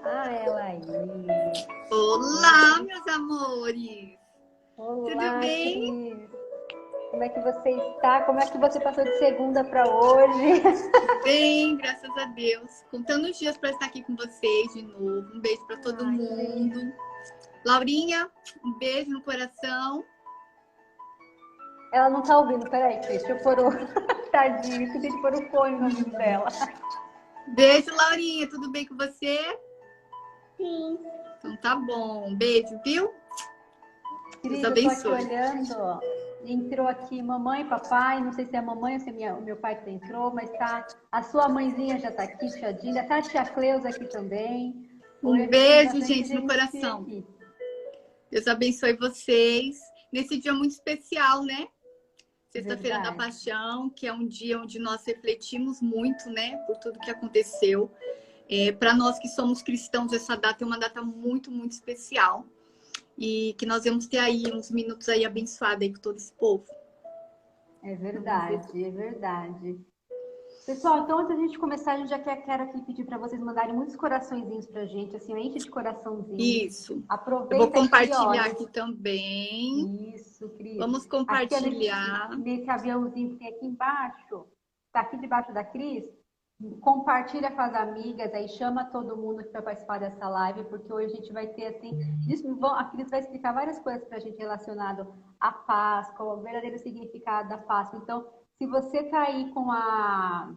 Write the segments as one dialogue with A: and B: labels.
A: Ah, ela aí.
B: Olá, meus amores! Tudo
A: Olá,
B: bem?
A: Cris. Como é que você está? Como é que você passou de segunda para hoje?
B: Bem, graças a Deus. Contando os dias para estar aqui com vocês de novo. Um beijo para todo
A: Ai, Cris.
B: mundo. Laurinha, um beijo no coração.
A: Ela não tá ouvindo. Peraí, Cris. Deixa eu pôr o... Tadinho, esqueci de pôr o fone no ouvido dela.
B: Beijo, Laurinha. Tudo bem com você?
A: Sim.
B: Então tá bom. Um beijo, viu? Deus
A: Cris, eu tô aqui
B: abençoe.
A: olhando, ó. Entrou aqui mamãe, papai. Não sei se é a mamãe ou se é o meu pai que entrou, mas tá. A sua mãezinha já tá aqui, tia Dinda. Tá a tia Cleusa aqui também. Hoje
B: Um
A: a gente tem
B: beijo,
A: bastante
B: gente, no
A: gente
B: coração.
A: aqui.
B: Deus abençoe vocês. Nesse dia muito especial, né? Sexta-feira da
A: Verdade.
B: Paixão, que é um dia onde nós refletimos muito, né, por tudo que aconteceu. Para nós que somos cristãos, essa data é uma data muito, muito especial. E que nós vamos ter aí uns minutos aí abençoados aí com todo esse povo.
A: É verdade, é verdade. Pessoal, então antes da gente começar, a gente já quero aqui pedir para vocês mandarem muitos coraçõezinhos pra gente, assim, enche de coraçãozinhos.
B: Isso. Eu vou
A: Aproveita aqui, ó,
B: compartilhar aqui também.
A: isso, Cris.
B: Vamos
A: Aqui, ó,
B: compartilhar.
A: nesse aviãozinho que tem aqui embaixo, tá aqui debaixo da Cris, compartilha com as amigas, aí chama todo mundo que vai participar dessa live, porque hoje a gente vai ter, assim, a Cris vai explicar várias coisas pra gente relacionado à Páscoa, o verdadeiro significado da Páscoa. Então, se você tá aí com a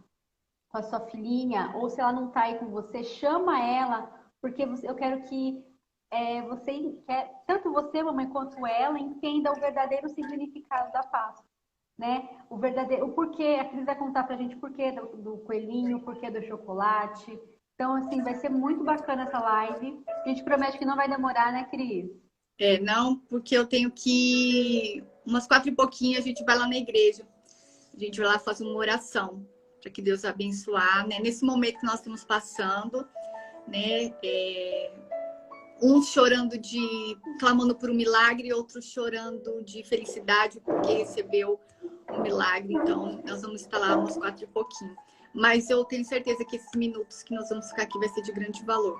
A: sua filhinha, ou se ela não tá aí com você, chama ela, porque eu quero que tanto você, mamãe, quanto ela, entenda o verdadeiro significado da Páscoa, né? O porquê, a Cris vai contar pra gente o porquê do coelhinho, o porquê do chocolate. Então, assim, vai ser muito bacana essa live. A gente promete que não vai demorar, né, Cris?
B: Não, porque eu tenho que... Umas 4 e pouquinho a gente vai lá na igreja. A gente vai lá fazer uma oração para que Deus abençoar, né? Nesse momento que nós estamos passando, né? Uns chorando clamando por um milagre, outros chorando de felicidade porque recebeu um milagre. Então, nós vamos estar lá umas 4 e pouquinho. Mas eu tenho certeza que esses minutos que nós vamos ficar aqui vai ser de grande valor.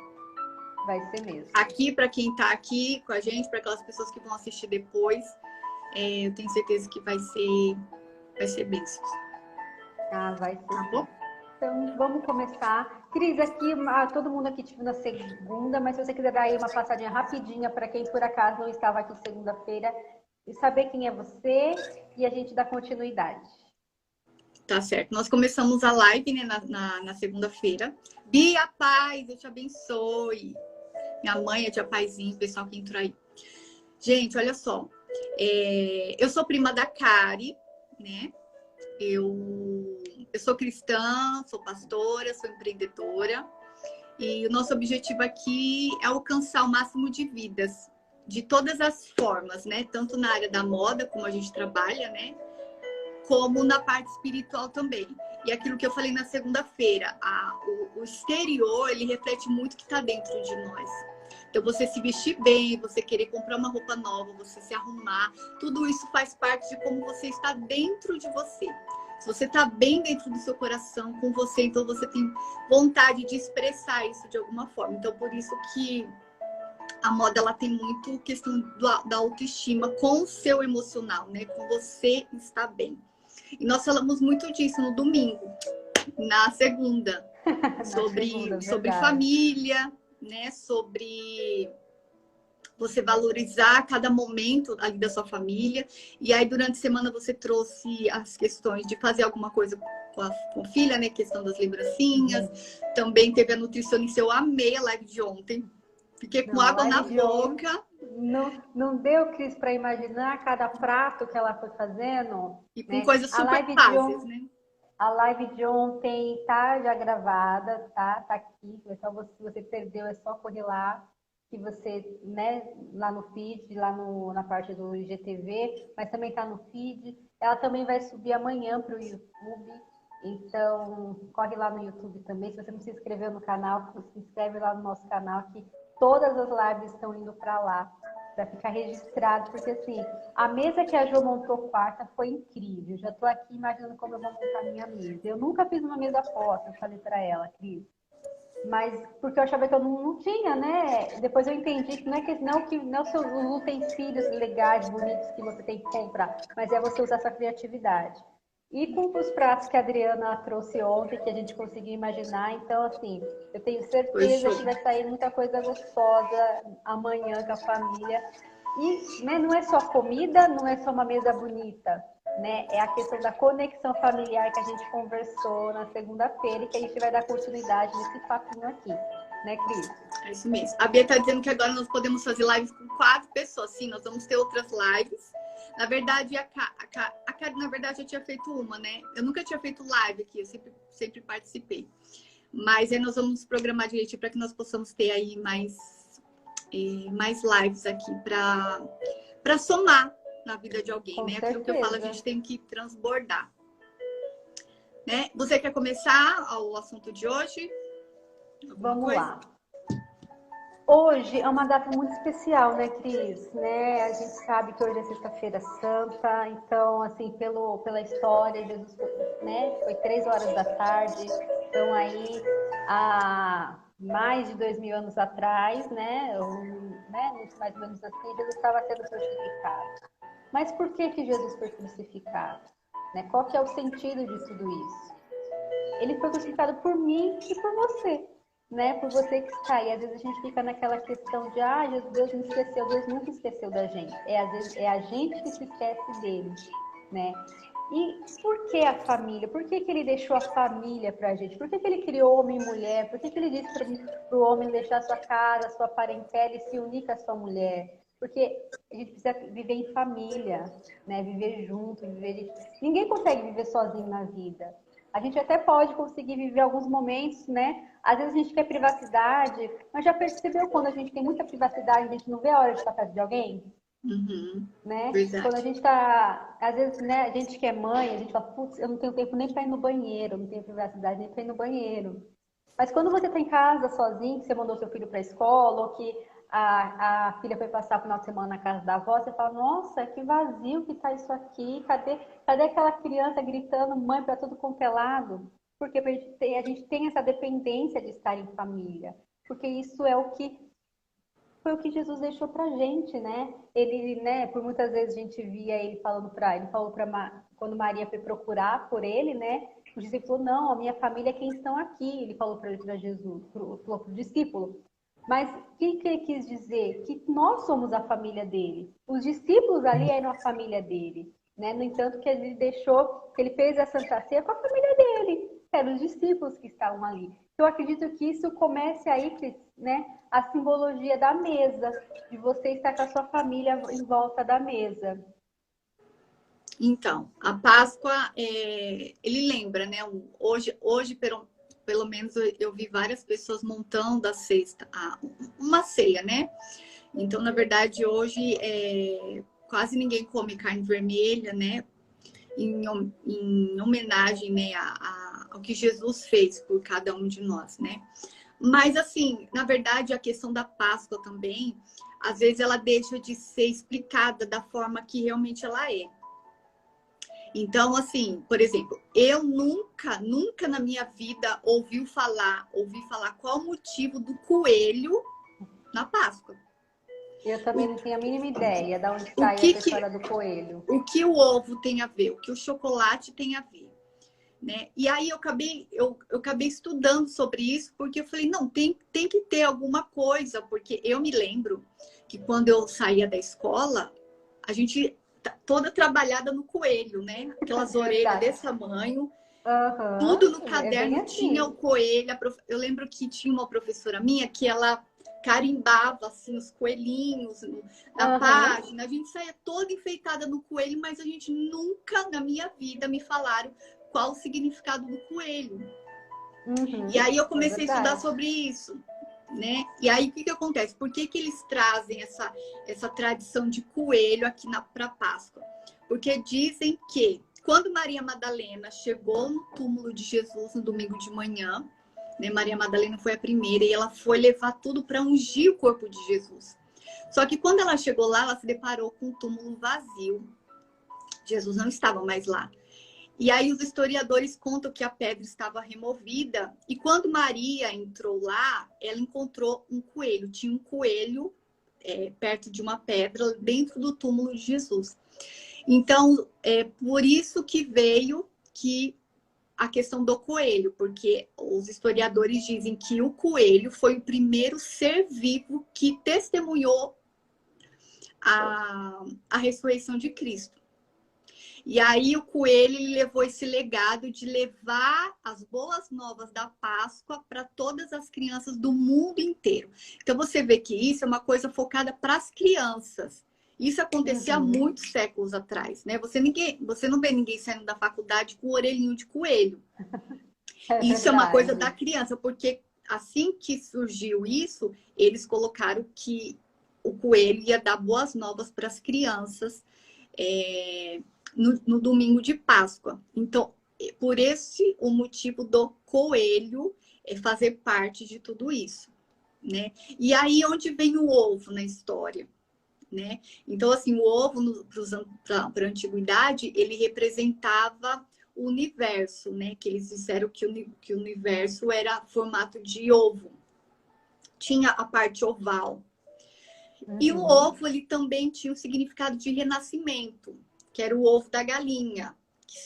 A: Vai ser mesmo.
B: Aqui, para quem está aqui com a gente, para aquelas pessoas que vão assistir depois, eu tenho certeza que vai ser bênçãos.
A: Ah, vai ser.
B: Tá bom?
A: Então, vamos começar. Cris, aqui, todo mundo aqui tive na segunda, mas se você quiser dar aí uma passadinha rapidinha para quem por acaso não estava aqui segunda-feira e saber quem é você e a gente dá continuidade.
B: Tá certo. Nós começamos a live, né, na segunda-feira. Bia Paz, eu te abençoe. Minha mãe, a tia Paizinho, o pessoal que entrou aí. Gente, olha só. Eu sou prima da Kari, né? Eu sou cristã, sou pastora, sou empreendedora. E o nosso objetivo aqui é alcançar o máximo de vidas, de todas as formas, né? Tanto na área da moda, como a gente trabalha, né? Como na parte espiritual também. E aquilo que eu falei na segunda-feira, o exterior, ele reflete muito o que está dentro de nós. Então, você se vestir bem, você querer comprar uma roupa nova, você se arrumar, tudo isso faz parte de como você está dentro de você. Se você está bem dentro do seu coração, com você, então você tem vontade de expressar isso de alguma forma. Então, por isso que a moda, ela tem muito questão da autoestima com o seu emocional, né? Com você estar bem. E nós falamos muito disso no domingo, na segunda, sobre família, né? Sobre você valorizar cada momento ali da sua família. E aí, durante a semana, você trouxe as questões de fazer alguma coisa com a filha, né? Questão das lembrancinhas. Também teve a nutricionista. Eu amei a live de ontem. Fiquei com água na boca.
A: Não deu, Cris, para imaginar cada prato que ela foi fazendo.
B: E com
A: né?
B: coisas super fáceis, né?
A: A live de ontem tá já gravada, tá? Tá aqui. É só se você perdeu, é só correr lá. Que você, né, lá no feed, na parte do IGTV, mas também tá no feed. Ela também vai subir amanhã para o YouTube. Então, corre lá no YouTube também. Se você não se inscreveu no canal, se inscreve lá no nosso canal, que todas as lives estão indo para lá, para ficar registrado. Porque, assim, a mesa que a Jo montou quarta foi incrível. Já estou aqui imaginando como eu vou montar a minha mesa. Eu nunca fiz uma mesa posta, eu falei para ela, Cris. Mas porque eu achava que eu não tinha, né? Depois eu entendi que não são os utensílios legais, bonitos que você tem que comprar, mas é você usar sua criatividade. E com os pratos que a Adriana trouxe ontem, que a gente conseguiu imaginar, então assim, eu tenho
B: Foi
A: certeza
B: show.
A: que vai sair muita coisa gostosa amanhã com a família. E né, não é só comida, não é só uma mesa bonita, né? É a questão da conexão familiar que a gente conversou na segunda-feira e que a gente vai dar continuidade nesse papinho aqui, né, Cris?
B: É isso mesmo. A Bia tá dizendo que agora nós podemos fazer lives com 4 pessoas. Sim, nós vamos ter outras lives. Na verdade, a Karen, na verdade, eu tinha feito uma, né? Eu nunca tinha feito live aqui, eu sempre participei. Mas aí nós vamos programar direitinho para que nós possamos ter aí mais lives aqui para somar na vida de alguém,
A: Com
B: né?
A: certeza.
B: Aquilo que eu falo, a gente tem que transbordar. Né? Você quer começar o assunto de hoje?
A: Vamos lá. Hoje é uma data muito especial, né, Cris? Né? A gente sabe que hoje é Sexta-feira Santa, então, assim, pela história, Jesus foi 3 horas da tarde, então aí há mais de 2000 anos atrás, né, mais ou menos assim, Jesus estava sendo crucificado. Mas por que Jesus foi crucificado? Né? Qual que é o sentido de tudo isso? Ele foi crucificado por mim e por você. Né, por você que está aí. Às vezes a gente fica naquela questão de Deus me esqueceu. Deus nunca esqueceu da gente. Às vezes é a gente que se esquece dele, né? E por que a família? Por que ele deixou a família para a gente? Por que ele criou homem e mulher? Por que ele disse para o homem deixar sua casa, sua parentela e se unir com a sua mulher? Porque a gente precisa viver em família, né? Viver junto, Ninguém consegue viver sozinho na vida. A gente até pode conseguir viver alguns momentos, né? Às vezes a gente quer privacidade, mas já percebeu quando a gente tem muita privacidade, a gente não vê a hora de estar perto de alguém?
B: Uhum,
A: Né?
B: verdade.
A: Quando a gente tá, às vezes, né, a gente que é mãe, a gente fala, putz, eu não tenho tempo nem para ir no banheiro, não tenho privacidade nem para ir no banheiro. Mas quando você está em casa sozinho, que você mandou seu filho para a escola, ou que a filha foi passar o final de semana na casa da avó, você fala, nossa, que vazio que está isso aqui, cadê aquela criança gritando mãe para tudo quanto é lado? Porque a gente tem essa dependência de estar em família, porque isso é foi o que Jesus deixou pra gente, né? Ele, né, por muitas vezes a gente via ele falou para quando Maria foi procurar por ele, né? O discípulo falou, não, a minha família é quem estão aqui. Ele falou para Jesus, falou pro discípulo. Mas o que ele quis dizer? Que nós somos a família dele. Os discípulos ali eram a família dele, né? No entanto, que ele fez a Santa Ceia com a família dele. Eram os discípulos que estavam ali. Eu acredito que isso comece aí, né? A simbologia da mesa, de você estar com a sua família em volta da mesa.
B: Então, a Páscoa, ele lembra, né? Hoje pelo menos, eu vi várias pessoas montando a cesta, uma ceia, né? Então, na verdade, hoje quase ninguém come carne vermelha, né? Em homenagem, né, ao que Jesus fez por cada um de nós, né? Mas, assim, na verdade, a questão da Páscoa também, às vezes ela deixa de ser explicada da forma que realmente ela é. Então, assim, por exemplo, eu nunca na minha vida ouvi falar qual o motivo do coelho na Páscoa.
A: Eu também não tenho a mínima ideia de onde sai essa história do coelho.
B: O que o ovo tem a ver, o que o chocolate tem a ver. Né? E aí eu acabei estudando sobre isso, porque eu falei, não, tem que ter alguma coisa, porque eu me lembro que quando eu saía da escola, a gente toda trabalhada no coelho, né? Aquelas orelhas desse tamanho, tudo no caderno
A: assim.
B: tinha o coelho. Eu lembro que tinha uma professora minha que ela carimbava assim os coelhinhos na página, a gente saía toda enfeitada no coelho, mas a gente nunca na minha vida me falaram qual o significado do coelho. E aí eu comecei a estudar sobre isso, né? E aí o que acontece? Por que eles trazem essa tradição de coelho aqui para Páscoa? Porque dizem que quando Maria Madalena chegou no túmulo de Jesus no domingo de manhã, né? Maria Madalena foi a primeira e ela foi levar tudo para ungir o corpo de Jesus. Só que quando ela chegou lá, ela se deparou com um túmulo vazio. Jesus não estava mais lá. E aí os historiadores contam que a pedra estava removida. E quando Maria entrou lá, ela encontrou um coelho. Tinha um coelho perto de uma pedra dentro do túmulo de Jesus. Então, é por isso que veio que a questão do coelho, porque os historiadores dizem que o coelho foi o primeiro ser vivo que testemunhou a ressurreição de Cristo. E aí o coelho ele levou esse legado de levar as boas novas da Páscoa para todas as crianças do mundo inteiro. Então você vê que isso é uma coisa focada para as crianças. Isso acontecia há muitos séculos atrás, né? Você não vê ninguém saindo da faculdade com o orelhinho de coelho. Isso é uma coisa da criança, porque assim que surgiu isso, eles colocaram que o coelho ia dar boas novas para as crianças no domingo de Páscoa. Então, por esse o motivo do coelho fazer parte de tudo isso, né? E aí, onde vem o ovo na história? Né? Então, assim, o ovo, para a antiguidade, ele representava o universo, né? Que eles disseram que o universo era formato de ovo. Tinha a parte oval. E o ovo, ele também tinha o significado de renascimento, que era o ovo da galinha.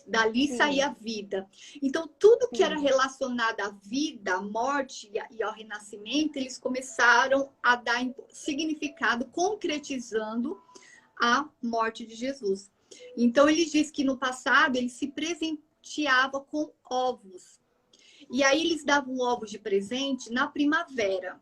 B: Dali saía a vida. Então, tudo que era relacionado à vida, à morte e ao renascimento, eles começaram a dar significado, concretizando a morte de Jesus. Então, ele diz que no passado, ele se presenteava com ovos. E aí, eles davam ovos de presente na primavera.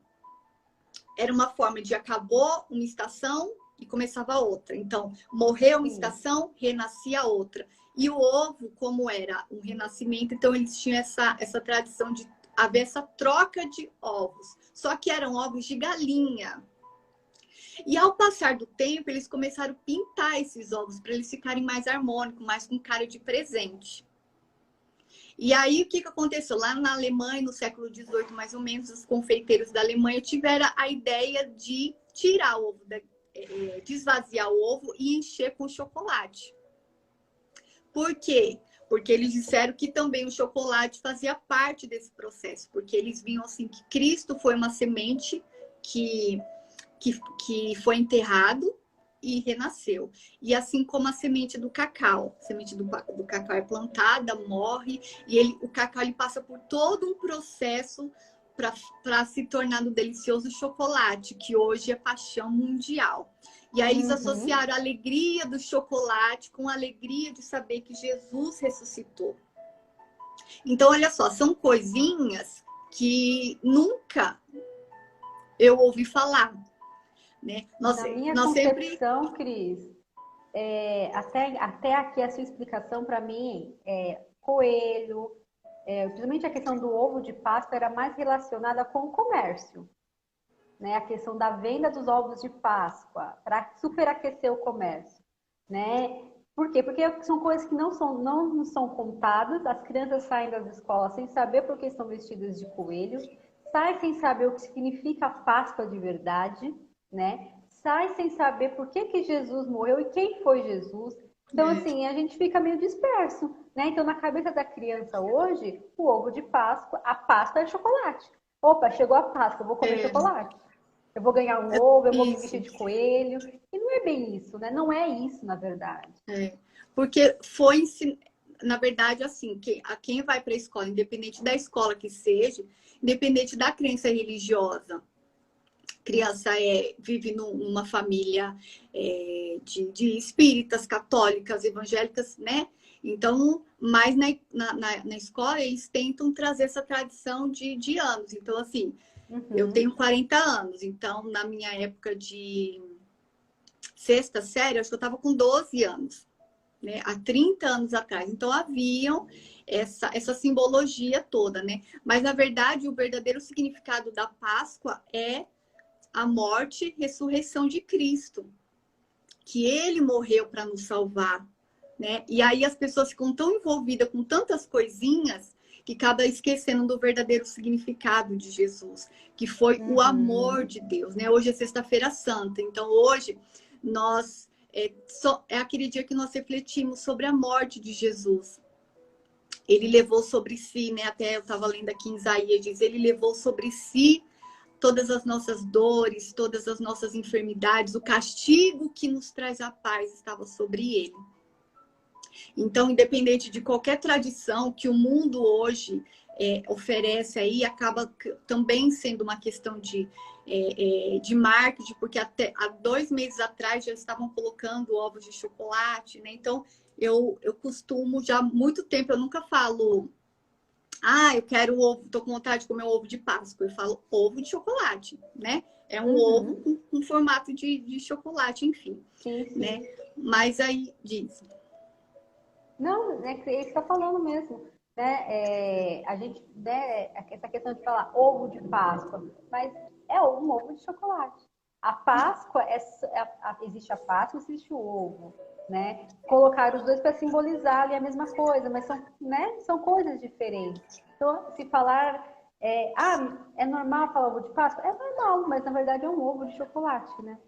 B: Era uma forma de acabou uma estação e começava outra. Então, morreu uma estação, renascia outra. E o ovo, como era um renascimento, então eles tinham essa tradição de haver essa troca de ovos. Só que eram ovos de galinha. E ao passar do tempo, eles começaram a pintar esses ovos para eles ficarem mais harmônicos, mais com cara de presente. E aí, o que aconteceu? Lá na Alemanha, no século XVIII, mais ou menos, os confeiteiros da Alemanha tiveram a ideia de tirar o ovo, desvaziar o ovo e encher com chocolate. Por quê? Porque eles disseram que também o chocolate fazia parte desse processo, porque eles viam assim que Cristo foi uma semente que foi enterrado e renasceu. E assim como a semente do cacau. A semente do cacau é plantada, morre, e o cacau ele passa por todo um processo para se tornar no delicioso chocolate, que hoje é paixão mundial. E aí eles associaram a alegria do chocolate com a alegria de saber que Jesus ressuscitou. Então, olha só, são coisinhas que nunca eu ouvi falar. Né?
A: Na minha concepção, Cris, até aqui a sua explicação para mim coelho, principalmente a questão do ovo de Páscoa era mais relacionada com o comércio. Né, a questão da venda dos ovos de Páscoa para superaquecer o comércio, né? Por quê? Porque são coisas que não são contadas. As crianças saem das escolas sem saber por que estão vestidas de coelho, saem sem saber o que significa a Páscoa de verdade, né? Sai sem saber por que Jesus morreu e quem foi Jesus. Então, assim, a gente fica meio disperso, né? Então, na cabeça da criança hoje, o ovo de Páscoa, a Páscoa é chocolate. Opa, chegou a Páscoa, eu vou comer chocolate. Eu vou ganhar um ovo, eu vou me vestir de coelho. E não é bem isso, né? Não é isso, na verdade.
B: Porque na verdade, assim, quem vai para a escola, independente da escola que seja, independente da crença religiosa, criança vive numa família de espíritas, católicas, evangélicas, né? Então, mas na escola, eles tentam trazer essa tradição de anos. Então, assim, eu tenho 40 anos. Então, na minha época de sexta série, acho que eu estava com 12 anos, né? Há 30 anos atrás. Então, haviam essa simbologia toda, né? Mas, na verdade, o verdadeiro significado da Páscoa é a morte e ressurreição de Cristo. Que ele morreu para nos salvar. Né? E aí as pessoas ficam tão envolvidas com tantas coisinhas que acaba esquecendo do verdadeiro significado de Jesus, que foi o amor de Deus. Né? Hoje é Sexta-feira Santa, então hoje nós é aquele dia que nós refletimos sobre a morte de Jesus. Ele levou sobre si, né? Até eu estava lendo aqui em Isaías, diz, ele levou sobre si todas as nossas dores, todas as nossas enfermidades, o castigo que nos traz a paz estava sobre ele. Então, independente de qualquer tradição que o mundo hoje oferece aí, acaba também sendo uma questão de marketing, porque até há 2 meses atrás já estavam colocando ovos de chocolate, né? Então, eu costumo, já há muito tempo, eu nunca falo, eu quero ovo, tô com vontade de comer um ovo de Páscoa. Eu falo ovo de chocolate, né? É um ovo com formato de chocolate, enfim.
A: Sim, sim.
B: Né? Mas aí diz.
A: Não, é que você está falando mesmo. Né? A gente, né, essa questão de falar ovo de Páscoa, mas é um ovo de chocolate. A Páscoa existe a Páscoa, existe o ovo, né? Colocar os dois para simbolizar ali a mesma coisa, mas são, né, são coisas diferentes. Então, se falar é normal falar ovo de Páscoa? É normal, mas na verdade é um ovo de chocolate, né?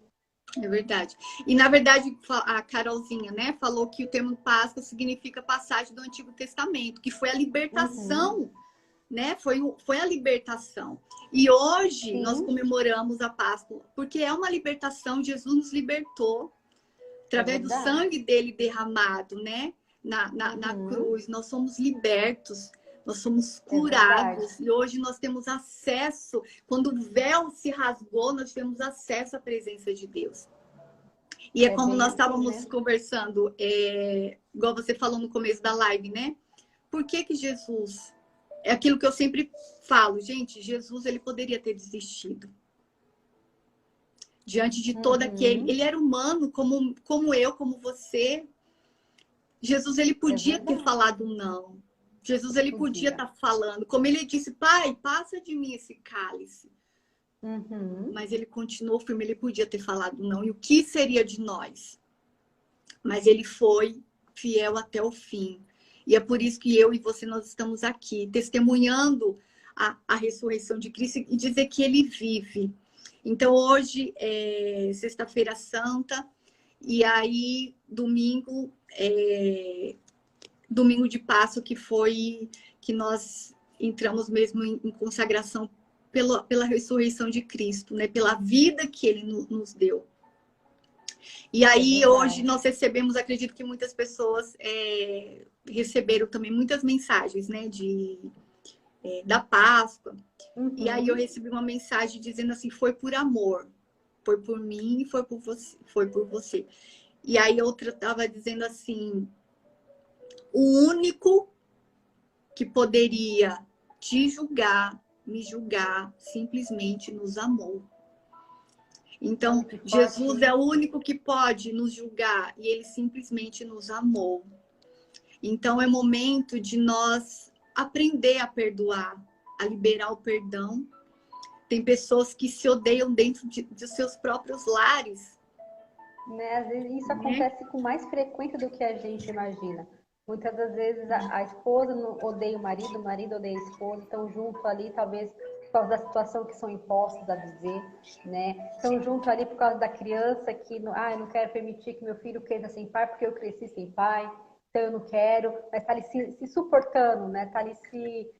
B: É verdade. E, na verdade, a Carolzinha, né, falou que o termo Páscoa significa passagem do Antigo Testamento, que foi a libertação, né? Foi a libertação. E hoje nós comemoramos a Páscoa, porque é uma libertação, Jesus nos libertou através do sangue dele derramado, né? Na cruz. Nós somos libertos. Nós somos curados e hoje nós temos acesso, quando o véu se rasgou, nós temos acesso à presença de Deus. E é como nós estávamos conversando, igual você falou no começo da live, né? Por que Jesus... É aquilo que eu sempre falo, gente, Jesus, ele poderia ter desistido. Diante de todo aquele... Ele era humano, como eu, como você. Jesus, ele podia ter falado não. Jesus, ele podia estar falando. Como ele disse, Pai, passa de mim esse cálice. Mas ele continuou firme, ele podia ter falado não. E o que seria de nós? Mas ele foi fiel até o fim. E é por isso que eu e você, nós estamos aqui, testemunhando a ressurreição de Cristo e dizer que ele vive. Então, hoje é Sexta-feira Santa, e aí, domingo de Páscoa, que foi que nós entramos mesmo em consagração pela ressurreição de Cristo, né? Pela vida que ele nos deu. E aí, hoje, nós recebemos, acredito que muitas pessoas receberam também muitas mensagens, né? Da Páscoa. E aí, eu recebi uma mensagem dizendo assim, foi por amor. Foi por mim e foi por você. Foi por você. E aí, outra estava dizendo assim, o único que poderia me julgar, simplesmente nos amou. Então, Jesus é o único que pode nos julgar e ele simplesmente nos amou. Então, é momento de nós aprender a perdoar, a liberar o perdão. Tem pessoas que se odeiam dentro de seus próprios lares.
A: Né? Às vezes isso acontece com mais frequência do que a gente imagina. Muitas das vezes a esposa odeia o marido odeia a esposa, estão junto ali, talvez por causa da situação que são impostos a viver, né? Estão junto ali por causa da criança que, eu não quero permitir que meu filho cresça sem pai, porque eu cresci sem pai, então eu não quero, mas tá ali se suportando, né? Tá ali se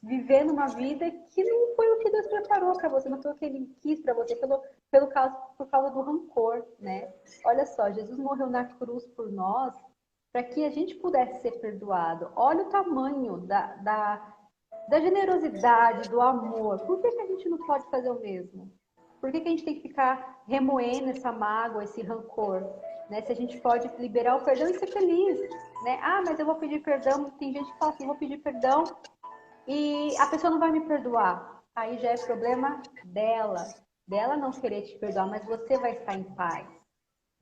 A: vivendo uma vida que não foi o que Deus preparou para você, não foi o que Ele quis para você, por causa do rancor, né? Olha só, Jesus morreu na cruz por nós, para que a gente pudesse ser perdoado. Olha o tamanho da generosidade, do amor. Por que a gente não pode fazer o mesmo? Por que a gente tem que ficar remoendo essa mágoa, esse rancor? Né? Se a gente pode liberar o perdão e ser feliz. Né? Mas eu vou pedir perdão. Tem gente que fala assim, vou pedir perdão e a pessoa não vai me perdoar. Aí já é problema dela não querer te perdoar, mas você vai estar em paz.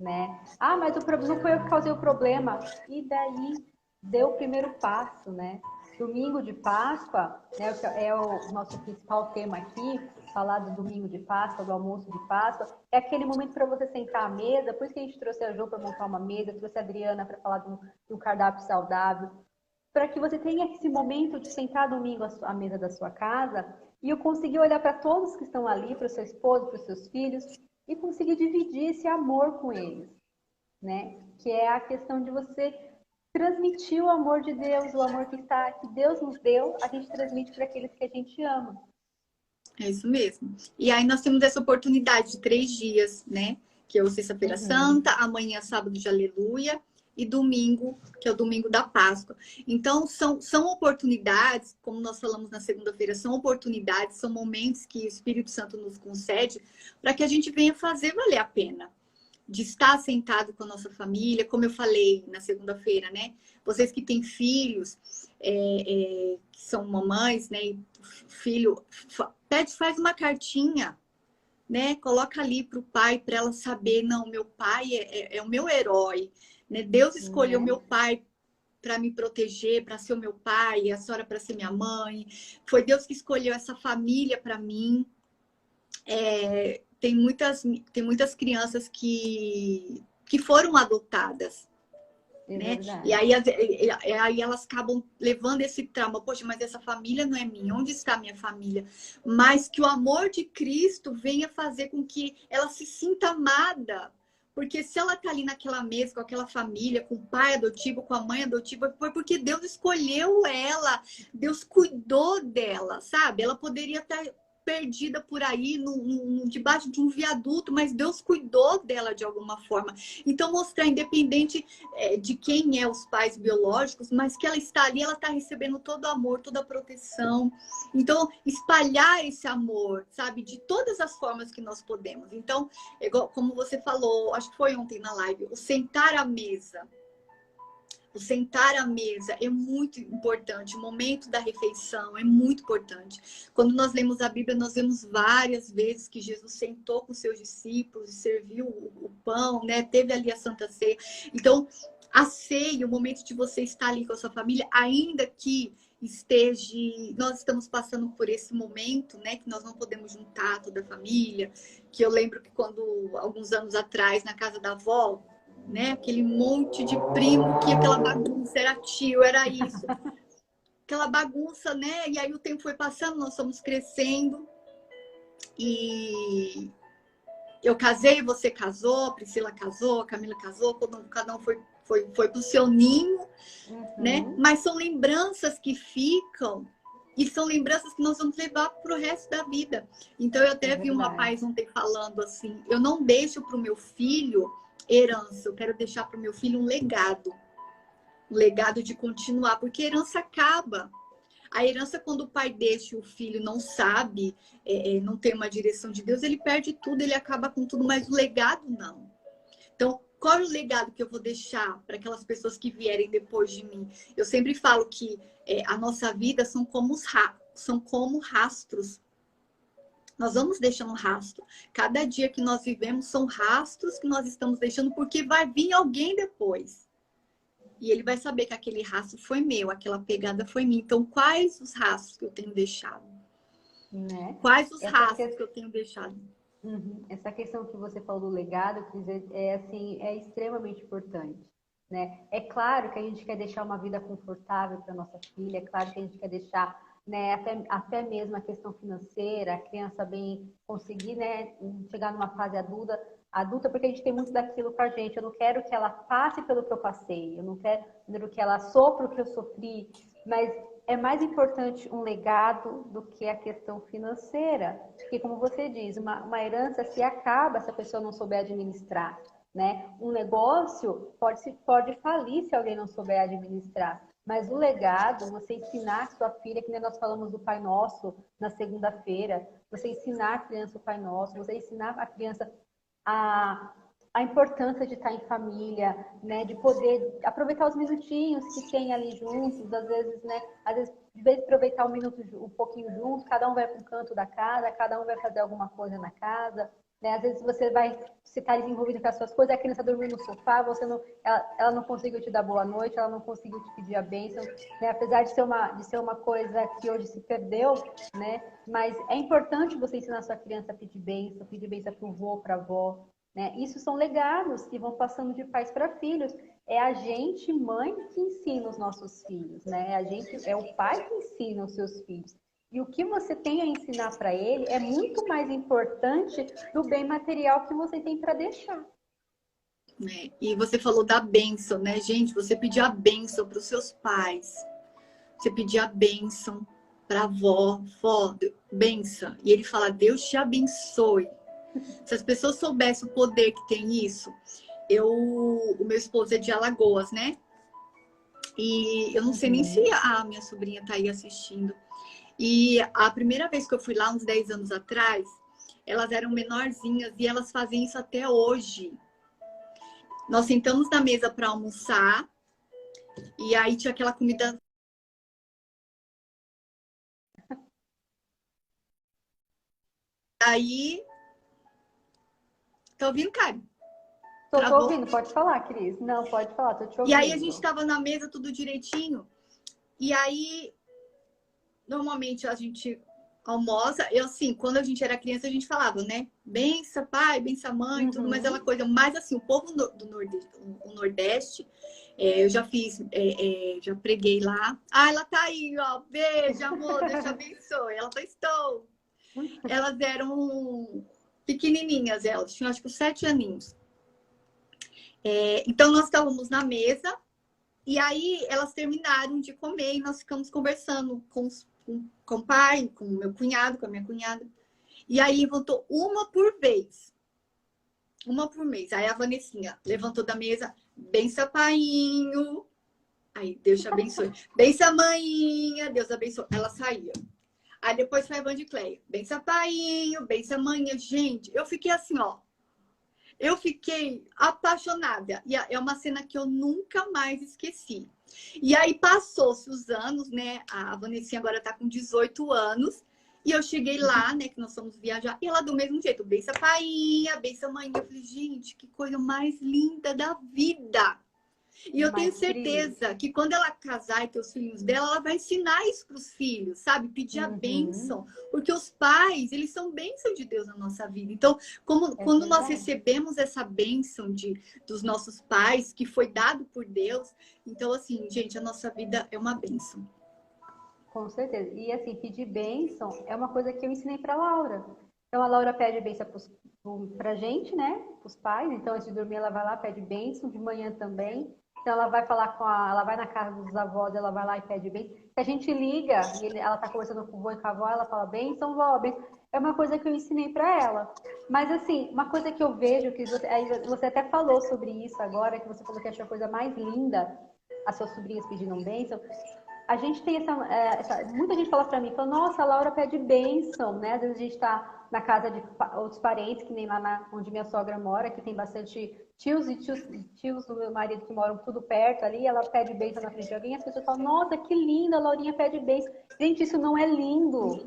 A: Né? Mas o problema não foi eu que causei o problema. E daí deu o primeiro passo, né? Domingo de Páscoa, né, é o nosso principal tema aqui, falar do domingo de Páscoa, do almoço de Páscoa. É aquele momento para você sentar à mesa, por isso que a gente trouxe a Jo para montar uma mesa, trouxe a Adriana para falar de um cardápio saudável, para que você tenha esse momento de sentar domingo à mesa da sua casa e eu conseguir olhar para todos que estão ali, para o seu esposo, para os seus filhos, e conseguir dividir esse amor com eles, né? Que é a questão de você transmitir o amor de Deus, o amor que Deus nos deu, a gente transmite para aqueles que a gente ama.
B: É isso mesmo. E aí nós temos essa oportunidade de 3 dias, né? Que é o Sexta-feira Santa, amanhã sábado de Aleluia e domingo, que é o domingo da Páscoa. Então, são oportunidades, como nós falamos na segunda-feira, são oportunidades, são momentos que o Espírito Santo nos concede para que a gente venha fazer valer a pena. De estar sentado com a nossa família, como eu falei na segunda-feira, né? Vocês que têm filhos, que são mamães, né? E filho, faz uma cartinha, né? Coloca ali para o pai, para ela saber, não, meu pai é o meu herói, né? Deus escolheu meu pai para me proteger, para ser o meu pai, a senhora para ser minha mãe. Foi Deus que escolheu essa família para mim. Tem muitas crianças que foram adotadas, né? E aí elas acabam levando esse trauma. Poxa, mas essa família não é minha. Onde está a minha família? Mas que o amor de Cristo venha fazer com que ela se sinta amada. Porque se ela está ali naquela mesa com aquela família, com o pai adotivo, com a mãe adotiva, foi porque Deus escolheu ela. Deus cuidou dela, sabe? Ela poderia estar perdida por aí, debaixo de um viaduto, mas Deus cuidou dela de alguma forma. Então, mostrar, independente de quem é os pais biológicos, mas que ela está ali, ela está recebendo todo o amor, toda a proteção. Então, espalhar esse amor, sabe, de todas as formas que nós podemos. Então, igual, como você falou, acho que foi ontem na live, o sentar à mesa. O sentar à mesa é muito importante. O momento da refeição é muito importante. Quando nós lemos a Bíblia, nós vemos várias vezes que Jesus sentou com seus discípulos e serviu o pão, né? Teve ali a Santa Ceia. Então, a ceia, o momento de você estar ali com a sua família, ainda que nós estamos passando por esse momento, né? Que nós não podemos juntar toda a família. Que eu lembro que alguns anos atrás, na casa da avó, né? Aquele monte de primo, que aquela bagunça, era tio, era isso. Aquela bagunça, né? E aí o tempo foi passando, nós fomos crescendo. E eu casei, você casou, a Priscila casou, a Camila casou, cada um foi pro seu ninho, né? Mas são lembranças que ficam e são lembranças que nós vamos levar pro resto da vida. Então, eu até vi um rapaz ontem falando assim, eu não deixo pro meu filho herança, eu quero deixar para o meu filho um legado de continuar, porque a herança acaba. A herança, quando o pai deixa e o filho não sabe, não tem uma direção de Deus, ele perde tudo, ele acaba com tudo, mas o legado não. Então, qual é o legado que eu vou deixar para aquelas pessoas que vierem depois de mim? Eu sempre falo que a nossa vida são como rastros. Nós vamos deixando rastro. Cada dia que nós vivemos são rastros que nós estamos deixando, porque vai vir alguém depois. E ele vai saber que aquele rastro foi meu, aquela pegada foi minha. Então, quais os rastros que eu tenho deixado?
A: Né?
B: Quais os rastros que eu tenho deixado?
A: Essa questão que você falou do legado, Cris, é extremamente importante. Né? É claro que a gente quer deixar uma vida confortável para nossa filha, é claro que a gente quer deixar, né, até mesmo a questão financeira, a criança bem conseguir, né, chegar numa fase adulta, porque a gente tem muito daquilo com a gente. Eu não quero que ela passe pelo que eu passei, eu não quero que ela sofra o que eu sofri, mas é mais importante um legado do que a questão financeira. Porque, como você diz, uma herança se acaba se a pessoa não souber administrar. Né? Um negócio pode falir se alguém não souber administrar. Mas o legado, você ensinar a sua filha, que nem nós falamos do Pai Nosso na segunda-feira, você ensinar a criança o Pai Nosso, você ensinar a criança a importância de estar em família, né? De poder aproveitar os minutinhos que tem ali juntos, às vezes, né? Às vezes, de vez de aproveitar um pouquinho juntos, cada um vai para um canto da casa, cada um vai fazer alguma coisa na casa. Né? Às vezes você está desenvolvido com as suas coisas, a criança dormiu no sofá, ela não conseguiu te dar boa noite, ela não conseguiu te pedir a bênção, né? Apesar de ser uma coisa que hoje se perdeu, né? Mas é importante você ensinar a sua criança a pedir bênção para o vô, para a avó. Né? Isso são legados que vão passando de pais para filhos. É a gente, mãe, que ensina os nossos filhos. Né? É o pai que ensina os seus filhos. E o que você tem a ensinar para ele é muito mais importante do bem material que você tem para deixar.
B: né? E você falou da bênção, né, gente? Você pedir a bênção para os seus pais. Você pedir a bênção para a avó, vó, bênção. E ele fala, Deus te abençoe. Se as pessoas soubessem o poder que tem isso. O meu esposo é de Alagoas, né? E eu não sei nem se a minha sobrinha tá aí assistindo. E a primeira vez que eu fui lá, uns 10 anos atrás, elas eram menorzinhas e elas fazem isso até hoje. Nós sentamos na mesa para almoçar e aí tinha aquela comida. Aí. Tá ouvindo, Karen?
A: Tô ouvindo, pode falar, Cris. Não, pode falar, tô te ouvindo.
B: E aí a gente tava na mesa, tudo direitinho. E aí, normalmente a gente almoça. Eu, assim, quando a gente era criança, a gente falava, né? Bença pai, bença mãe, tudo, mas aquela coisa. Mas, assim, o povo do Nordeste, o Nordeste, eu já fiz, já preguei lá. Ah, ela tá aí, ó. Beijo, amor, Deus te abençoe. Ela tá, estou. Elas eram pequenininhas, elas tinham, acho que 7 aninhos. Então, nós estávamos na mesa. E aí, elas terminaram de comer e nós ficamos conversando com o pai, com o meu cunhado, com a minha cunhada. E aí, levantou uma por vez. Uma por mês. Aí, a Vanessinha levantou da mesa. Bença, painho. Aí, Deus te abençoe. Bença, maninha. Deus abençoe. Ela saía. Aí, depois foi a Vandicleia. Bença, painho. Bença, maninha. Gente, eu fiquei assim, ó. Eu fiquei apaixonada. E é uma cena que eu nunca mais esqueci. E aí passou-se os anos, né? A Vanessinha agora tá com 18 anos. E eu cheguei lá, né? Que nós fomos viajar. E ela do mesmo jeito. Bença painha, bença mãe. Eu falei, gente, que coisa mais linda da vida. E eu tenho certeza que quando ela casar e ter os filhos dela, ela vai ensinar isso para os filhos, sabe? Pedir a bênção. Porque os pais, eles são bênção de Deus na nossa vida. Então, quando nós recebemos essa bênção dos nossos pais, que foi dado por Deus, então, assim, gente, a nossa vida é uma bênção.
A: Com certeza. E, assim, pedir bênção é uma coisa que eu ensinei para a Laura. Então, a Laura pede bênção para a gente, né? Para os pais. Então, antes de dormir, ela vai lá, pede bênção. De manhã também. Então, ela vai falar ela vai na casa dos avós, ela vai lá e pede bênção. Se a gente liga e ela tá conversando com o vô e com a avó, ela fala bênção, vó, bênção. É uma coisa que eu ensinei para ela. Mas, assim, uma coisa que eu vejo, que você até falou sobre isso agora, que você falou que achou a coisa mais linda, as suas sobrinhas pedindo bênção. A gente tem muita gente fala para mim, fala, nossa, a Laura pede bênção, né? Às vezes a gente está na casa de outros parentes, que nem lá onde minha sogra mora, que tem bastante tios do meu marido que moram tudo perto ali, ela pede bênção na frente de alguém, as pessoas falam, nossa, que linda, a Laurinha pede bênção. Gente, isso não é lindo.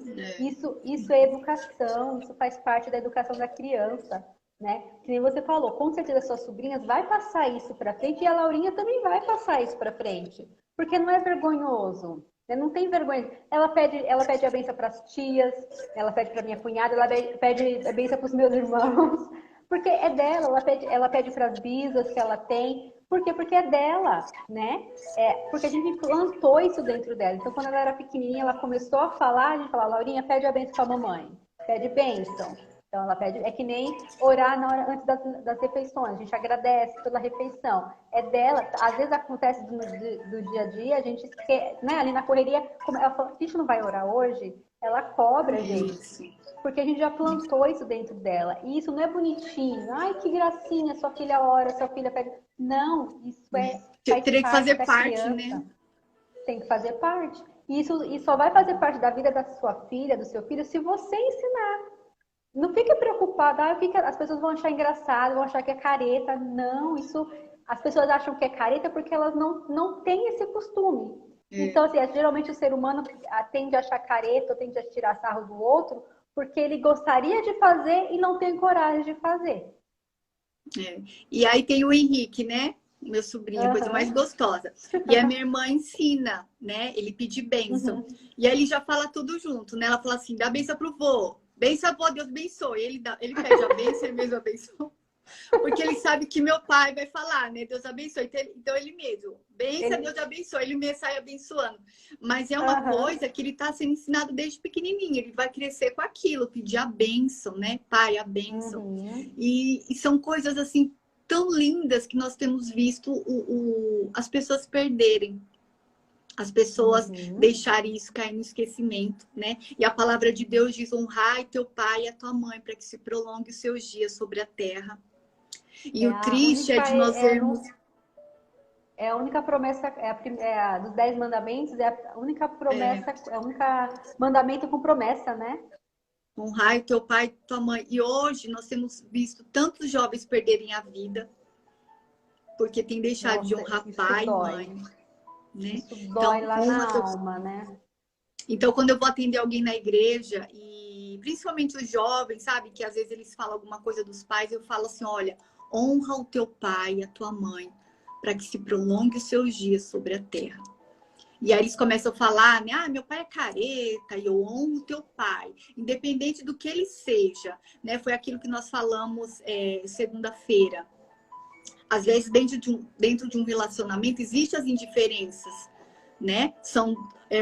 A: Isso é educação, isso faz parte da educação da criança, né? Que nem você falou, com certeza suas sobrinhas vai passar isso para frente e a Laurinha também vai passar isso para frente. Porque não é vergonhoso, né? Não tem vergonha. Ela pede a benção para as tias, ela pede para minha cunhada, ela pede a benção para os meus irmãos. Porque é dela, ela pede para as bisas que ela tem. Por quê? Porque é dela, né? Porque a gente plantou isso dentro dela. Então, quando ela era pequenininha, ela começou a falar, a gente fala, Laurinha, pede a benção para a mamãe. Pede bênção. Então, ela pede, é que nem orar na hora, antes das refeições. A gente agradece pela refeição. É dela. Às vezes acontece do dia a dia, a gente esquece, né? Ali na correria, como ela fala, a gente não vai orar hoje? Ela cobra a gente. Porque a gente já plantou isso dentro dela. E isso não é bonitinho. Ai, que gracinha, sua filha ora, sua filha pede. Não, isso
B: teria que fazer parte, né?
A: Tem que fazer parte. E só vai fazer parte da vida da sua filha, do seu filho, se você ensinar. Não fique preocupada, as pessoas vão achar engraçado, vão achar que é careta. Não, as pessoas acham que é careta porque elas não têm esse costume. Então, assim, geralmente o ser humano tende a achar careta, ou tende a tirar sarro do outro, porque ele gostaria de fazer e não tem coragem de fazer.
B: E aí tem o Henrique, né? Meu sobrinho, a coisa mais gostosa. E a minha irmã ensina, né? Ele pede bênção. E aí ele já fala tudo junto, né? Ela fala assim, dá bênção pro vô. Benção, avó, Deus abençoe. Ele pede a bênção, ele mesmo abençoa. Porque ele sabe que meu pai vai falar, né? Deus abençoe. Então ele mesmo, benção, Deus abençoe. Ele mesmo sai abençoando. Mas é uma coisa que ele está sendo ensinado desde pequenininho. Ele vai crescer com aquilo, pedir a bênção, né? Pai, a bênção. E são coisas assim tão lindas que nós temos visto as pessoas perderem. As pessoas deixarem isso cair no esquecimento, né? E a palavra de Deus diz: honrai teu pai e a tua mãe, para que se prolongue os seus dias sobre a terra. E o triste é de nós vermos...
A: É a única promessa, dos 10 mandamentos, é a única promessa, é o único mandamento com promessa, né?
B: Honrai teu pai e tua mãe. E hoje nós temos visto tantos jovens perderem a vida porque tem deixado de honrar pai e mãe. Né?
A: Isso dói então, lá na alma, né?
B: Então, quando eu vou atender alguém na igreja, e principalmente os jovens, sabe? Que às vezes eles falam alguma coisa dos pais, eu falo assim, olha, honra o teu pai e a tua mãe, para que se prolongue os seus dias sobre a terra. E aí eles começam a falar, né? Ah, meu pai é careta, e eu honro o teu pai, independente do que ele seja, né? Foi aquilo que nós falamos segunda-feira. Às vezes, dentro de um relacionamento, existem as indiferenças, né?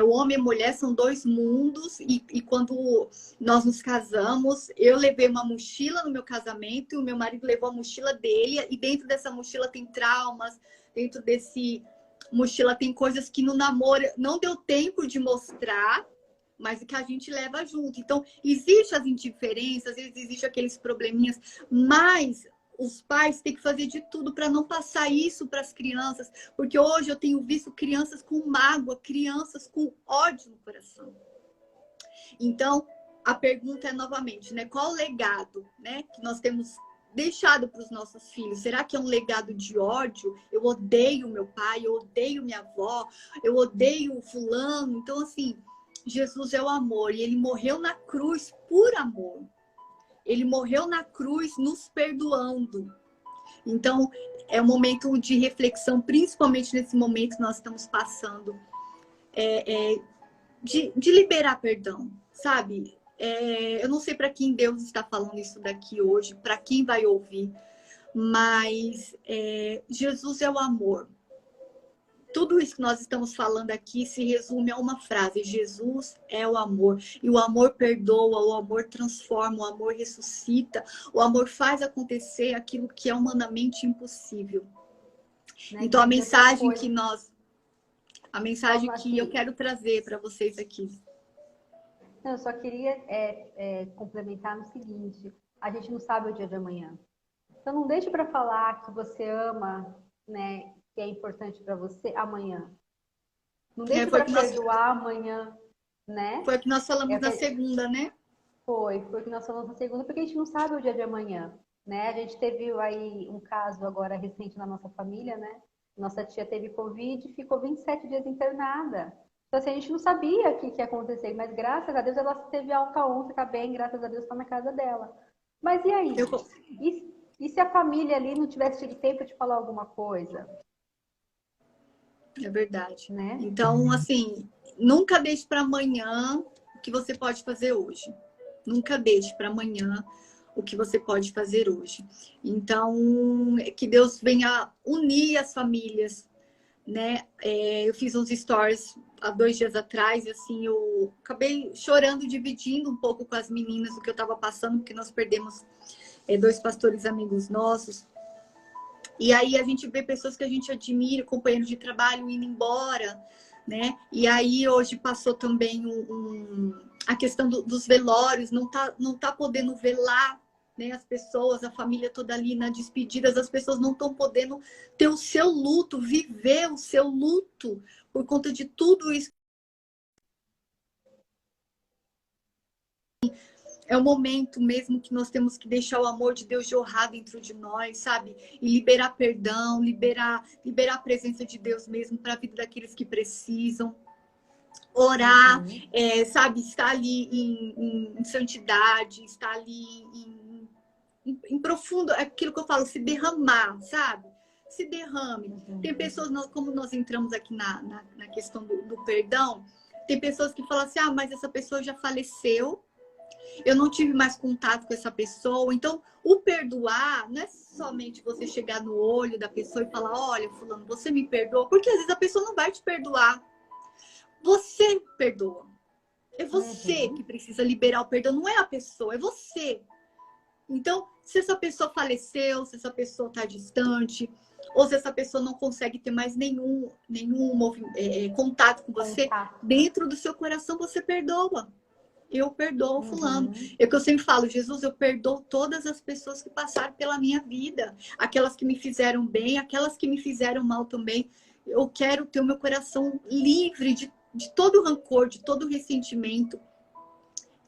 B: O homem e a mulher são dois mundos, e quando nós nos casamos, eu levei uma mochila no meu casamento, e o meu marido levou a mochila dele, e dentro dessa mochila tem traumas, dentro desse mochila tem coisas que no namoro não deu tempo de mostrar, mas que a gente leva junto. Então, existem as indiferenças, às vezes existem aqueles probleminhas, mas... os pais têm que fazer de tudo para não passar isso para as crianças, porque hoje eu tenho visto crianças com mágoa, crianças com ódio no coração. Então, a pergunta é novamente, né? Qual o legado, né, que nós temos deixado para os nossos filhos? Será que é um legado de ódio? Eu odeio meu pai, eu odeio minha avó, eu odeio fulano. Então, assim, Jesus é o amor e ele morreu na cruz por amor. Ele morreu na cruz nos perdoando. Então, é um momento de reflexão, principalmente nesse momento que nós estamos passando, de liberar perdão, sabe? Eu não sei para quem Deus está falando isso daqui hoje, para quem vai ouvir, mas Jesus é o amor. Tudo isso que nós estamos falando aqui se resume a uma frase: Jesus é o amor. E o amor perdoa, o amor transforma, o amor ressuscita, o amor faz acontecer aquilo que é humanamente impossível. Então, a mensagem que eu quero trazer para vocês aqui.
A: Não, eu só queria complementar no seguinte: a gente não sabe o dia de amanhã. Então, não deixe para falar que você ama, né? Que é importante para você amanhã. Não deixe para perdoar amanhã, né?
B: Foi o que nós falamos na segunda, né?
A: Foi o que nós falamos na segunda, porque a gente não sabe o dia de amanhã, né? A gente teve aí um caso agora recente na nossa família, né? Nossa tia teve Covid e ficou 27 dias internada. Então, assim, a gente não sabia o que ia acontecer, mas graças a Deus ela teve alta ontem, tá bem, graças a Deus tá na casa dela. Mas e aí? E se a família ali não tivesse tido tempo de falar alguma coisa?
B: É verdade.
A: Né?
B: Então, assim, nunca deixe para amanhã o que você pode fazer hoje. Nunca deixe para amanhã o que você pode fazer hoje. Então, que Deus venha unir as famílias, né? Eu fiz uns stories há 2 dias atrás, e assim, eu acabei chorando, dividindo um pouco com as meninas o que eu estava passando, porque nós perdemos 2 pastores amigos nossos. E aí a gente vê pessoas que a gente admira, companheiros de trabalho, indo embora, né? E aí hoje passou também a questão dos velórios, não tá podendo velar, né? As pessoas, a família toda ali na despedida, as pessoas não estão podendo ter o seu luto, viver o seu luto por conta de tudo isso. É o momento mesmo que nós temos que deixar o amor de Deus jorrar dentro de nós, sabe? E liberar perdão, liberar a presença de Deus mesmo para a vida daqueles que precisam. Orar, sabe? Estar ali em santidade, estar ali em profundo, é aquilo que eu falo, se derramar, sabe? Se derrame. Tem pessoas, como nós entramos aqui na questão do perdão, tem pessoas que falam assim, mas essa pessoa já faleceu, eu não tive mais contato com essa pessoa. Então, o perdoar não é somente você chegar no olho da pessoa e falar, olha, fulano, você me perdoa, porque às vezes a pessoa não vai te perdoar. Você perdoa. É você que precisa liberar o perdão, não é a pessoa, é você. Então, se essa pessoa faleceu, se essa pessoa está distante, ou se essa pessoa não consegue ter mais nenhum contato com você, dentro do seu coração você perdoa. Eu perdoo fulano. É o que eu sempre falo, Jesus, eu perdoo todas as pessoas que passaram pela minha vida. Aquelas que me fizeram bem, aquelas que me fizeram mal também. Eu quero ter o meu coração livre de todo rancor, de todo ressentimento.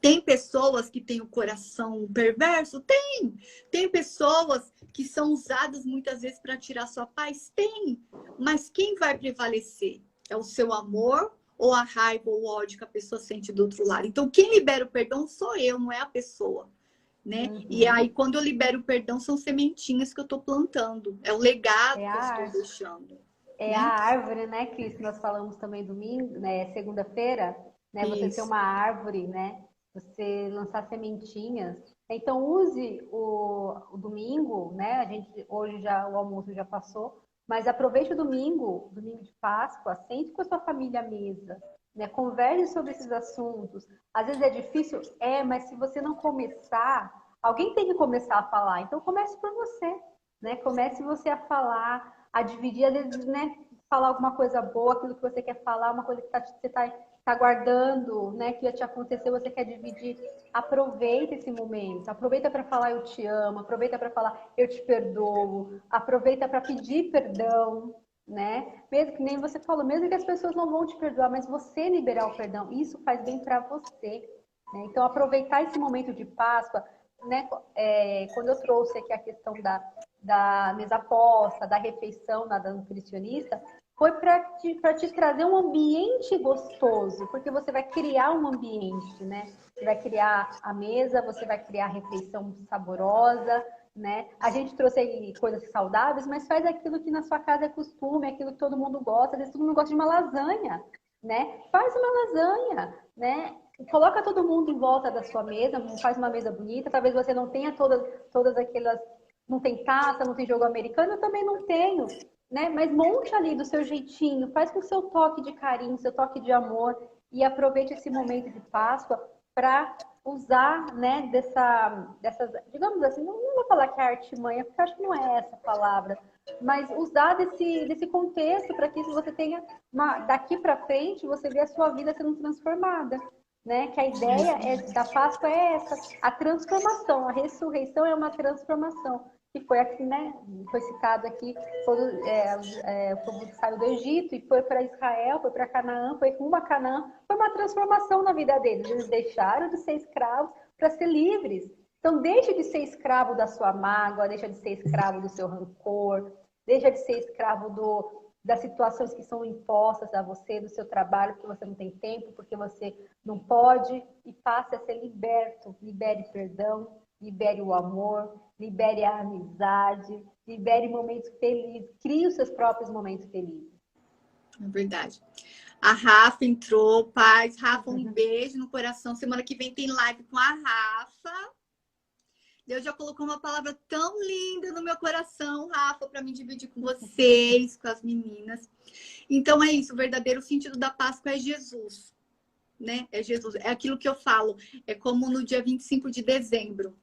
B: Tem pessoas que têm o coração perverso? Tem. Tem pessoas que são usadas muitas vezes para tirar sua paz? Tem. Mas quem vai prevalecer? É o seu amor ou a raiva ou o ódio que a pessoa sente do outro lado? Então, quem libera o perdão sou eu, não é a pessoa. Né? E aí, quando eu libero o perdão, são sementinhas que eu estou plantando. É o legado que eu estou deixando.
A: É, né? A árvore, né, Cris, que nós falamos também domingo, né, segunda-feira, né? Você ter uma árvore, né? Você lançar sementinhas. Então, use o domingo, né? A gente, hoje já o almoço já passou, mas aproveite o domingo de Páscoa, sente com a sua família à mesa, né? Converse sobre esses assuntos. Às vezes é difícil, mas se você não começar, alguém tem que começar a falar. Então, comece por você, né? Comece você a falar, a dividir, às vezes, né? Falar alguma coisa boa, aquilo que você quer falar, uma coisa que você está guardando, né? Que já te aconteceu, você quer dividir. Aproveita esse momento. Aproveita para falar eu te amo. Aproveita para falar eu te perdoo. Aproveita para pedir perdão, né? Mesmo que nem você falou, mesmo que as pessoas não vão te perdoar, mas você liberar o perdão, isso faz bem para você. Né? Então, aproveitar esse momento de Páscoa, né? Quando eu trouxe aqui a questão da mesa posta, da refeição, da nutricionista, foi para te trazer um ambiente gostoso, porque você vai criar um ambiente, né? Você vai criar a mesa, você vai criar a refeição saborosa, né? A gente trouxe aí coisas saudáveis, mas faz aquilo que na sua casa é costume, aquilo que todo mundo gosta. Às vezes todo mundo gosta de uma lasanha, né? Faz uma lasanha, né? Coloca todo mundo em volta da sua mesa, faz uma mesa bonita. Talvez você não tenha todas aquelas... Não tem taça, não tem jogo americano, eu também não tenho, né? Mas monte ali do seu jeitinho, faz com o seu toque de carinho, seu toque de amor e aproveite esse momento de Páscoa para usar, né, dessas, digamos assim, não vou falar que é artimanha, porque eu acho que não é essa a palavra, mas usar desse contexto para que você tenha, daqui para frente, você vê a sua vida sendo transformada. Né? Que a ideia da Páscoa é essa, a transformação, a ressurreição é uma transformação, que foi aqui, né? Foi citado aqui, o povo que saiu do Egito e foi para Israel, foi para Canaã, foi rumo a Canaã, foi uma transformação na vida deles, eles deixaram de ser escravos para ser livres. Então, deixe de ser escravo da sua mágoa, deixa de ser escravo do seu rancor, deixa de ser escravo das situações que são impostas a você, do seu trabalho, porque você não tem tempo, porque você não pode, e passe a ser liberto. Libere perdão, libere o amor, libere a amizade, libere momentos felizes, crie os seus próprios momentos felizes.
B: É verdade. A Rafa entrou, paz. Rafa, um beijo no coração. Semana que vem tem live com a Rafa. Deus já colocou uma palavra tão linda no meu coração, Rafa, para me dividir com vocês, com as meninas. Então é isso, o verdadeiro sentido da Páscoa é Jesus, né? É Jesus, é aquilo que eu falo, é como no dia 25 de dezembro,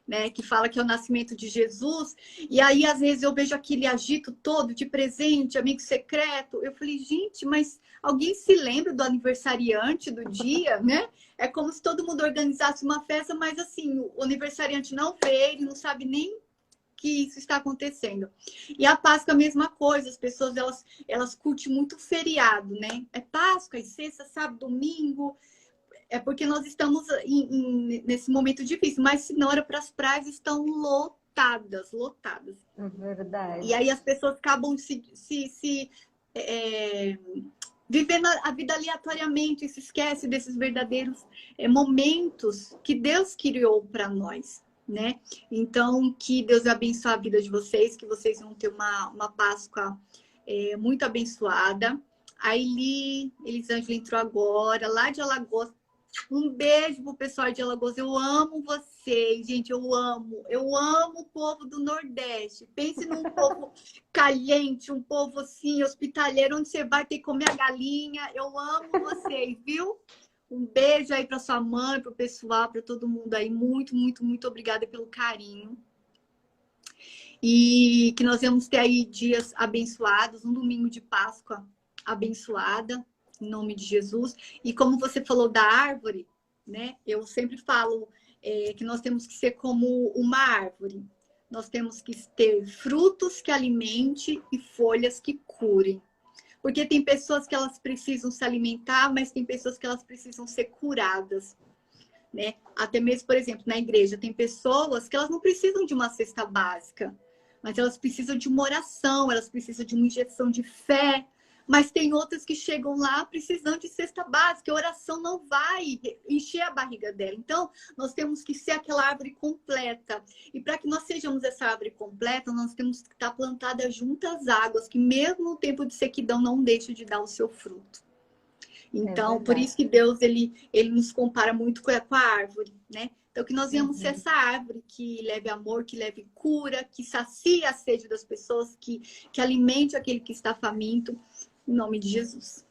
B: né? Que fala que é o nascimento de Jesus, e aí às vezes eu vejo aquele agito todo de presente, amigo secreto, eu falei, gente, mas alguém se lembra do aniversariante do dia, né? É como se todo mundo organizasse uma festa, mas assim, o aniversariante não veio, ele não sabe nem que isso está acontecendo. E a Páscoa é a mesma coisa, as pessoas, elas curtem muito feriado, né? É Páscoa, é sexta, sábado, domingo, é porque nós estamos nesse momento difícil, mas se não era para as praias, estão lotadas.
A: É verdade.
B: E aí as pessoas acabam vivendo a vida aleatoriamente, se esquece desses verdadeiros momentos que Deus criou para nós, né? Então, que Deus abençoe a vida de vocês, que vocês vão ter uma Páscoa muito abençoada. A Elisângela entrou agora, lá de Alagoas. Um beijo pro pessoal de Alagoas. Eu amo vocês, gente. Eu amo o povo do Nordeste. Pense num povo caliente, um povo assim, hospitaleiro, onde você vai ter que comer a galinha. Eu amo vocês, viu? Um beijo aí para sua mãe, para o pessoal, para todo mundo aí. Muito, muito, muito obrigada pelo carinho. E que nós vamos ter aí dias abençoados, um domingo de Páscoa abençoada, em nome de Jesus. E como você falou da árvore, né? Eu sempre falo que nós temos que ser como uma árvore. Nós temos que ter frutos que alimente e folhas que curem. Porque tem pessoas que elas precisam se alimentar, mas tem pessoas que elas precisam ser curadas, né? Até mesmo, por exemplo, na igreja, tem pessoas que elas não precisam de uma cesta básica, mas elas precisam de uma oração, elas precisam de uma injeção de fé. Mas tem outras que chegam lá precisando de cesta básica. A oração não vai encher a barriga dela. Então, nós temos que ser aquela árvore completa. E para que nós sejamos essa árvore completa, nós temos que estar plantada junto às águas, que mesmo no tempo de sequidão não deixa de dar o seu fruto. Então, por isso que Deus ele nos compara muito com a árvore, né? Então, que nós venhamos ser essa árvore que leve amor, que leve cura, que sacie a sede das pessoas, que alimente aquele que está faminto, em nome de Jesus.